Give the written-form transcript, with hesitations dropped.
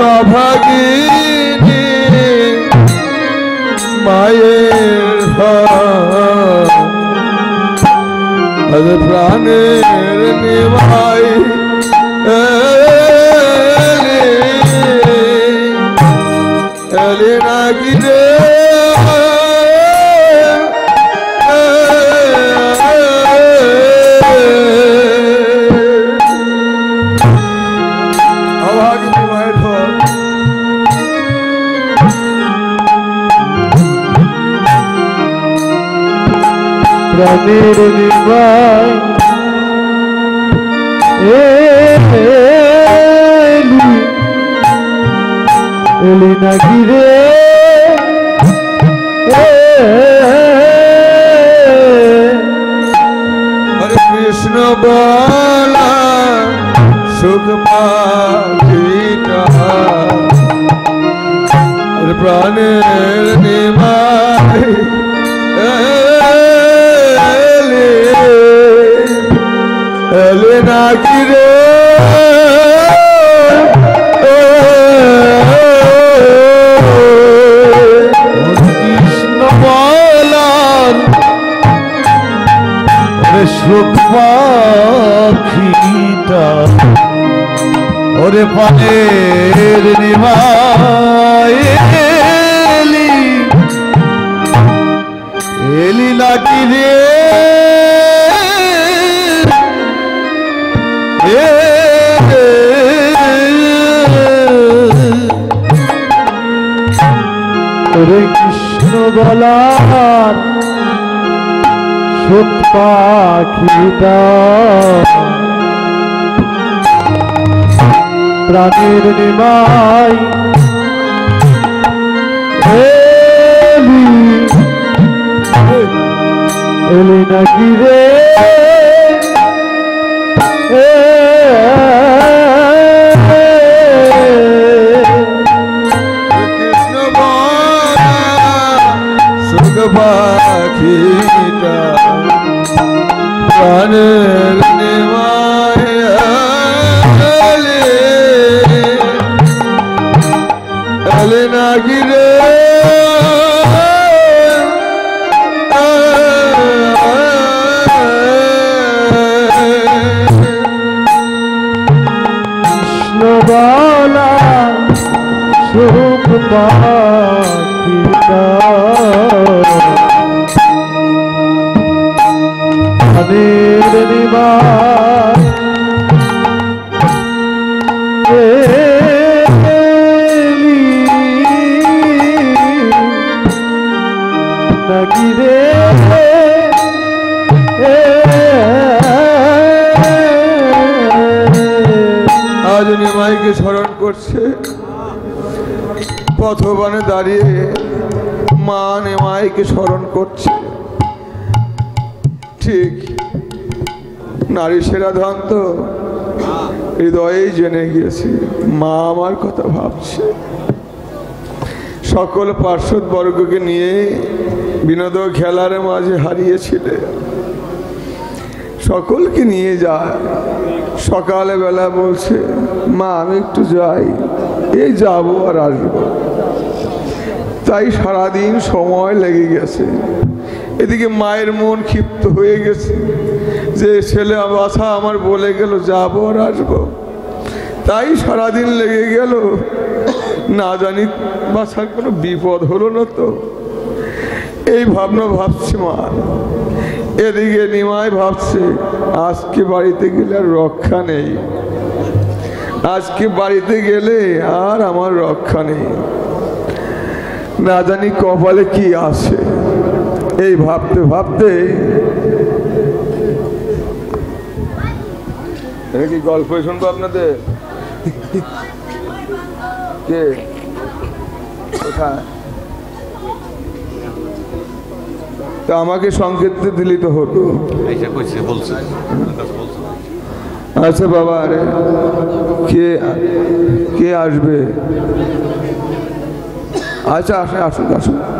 অভাগিনী মায়ের আজ প্রাণের নিমাই এলি নাকি রে অভাগিনী মায়ের ফল প্রাণের নিমাই এলি নাকি রে হরে কৃষ্ণ বলা সুখ পাখিটা প্রাণের নিমাই এলি নাকি রে কৃষ্ণ বলার সুখ পাখিটা ওরে পানের নিমাই এলি নাকি রে হরে কৃষ্ণ বলার সুখ পাখিটা প্রাণের নিমাই এলি নাকি রে কৃষ্ণ বলা সুখ পাখিটা প্রাণের নিমাই এলি নাকি রে কৃষ্ণ বলা সুখ পাখিটা প্রাণের নিমাই নাকি রে আজ নিমাইকে স্মরণ করছে পথবানে দাঁড়িয়ে মা নিমাইকে স্মরণ করছে ঠিক নারী সেরা ধন তো হৃদয়েই জেনে গিয়েছে মা আমার কথা ভাবছে সকল পার্শ্বদ বর্গকে নিয়ে বিনোদ খেলার মাঝে হারিয়েছিলে সকলকে নিয়ে যায় সকালে বেলা বলছে মা আমি একটু যাই এই যাবো আর আসবো তাই সারাদিন সময় লেগে গেছে এদিকে মায়ের মন ক্ষিপ্ত হয়ে গেছে যে ছেলে বাছা আমার বলে গেল যাবো আর আসবো তাই সারাদিন লেগে গেল না জানি বাছার কোনো বিপদ হলো না তো এই ভাবনা ভাবছে মা এদিকে নিমাই ভাবছে আজকে বাড়িতে গেলে আর রক্ষা নেই আজকে বাড়িতে গেলে আর আমার রক্ষা নেই না জানি কপালে কি আছে এই ভাবতে ভাবতে কি গল্প শুনবো আপনাদের কে কোথায় তা আমাকে সংকেত দিলি তো হতো আচ্ছা বাবা আরে কে কে আসবে আচ্ছা আসুন আসুন আসুন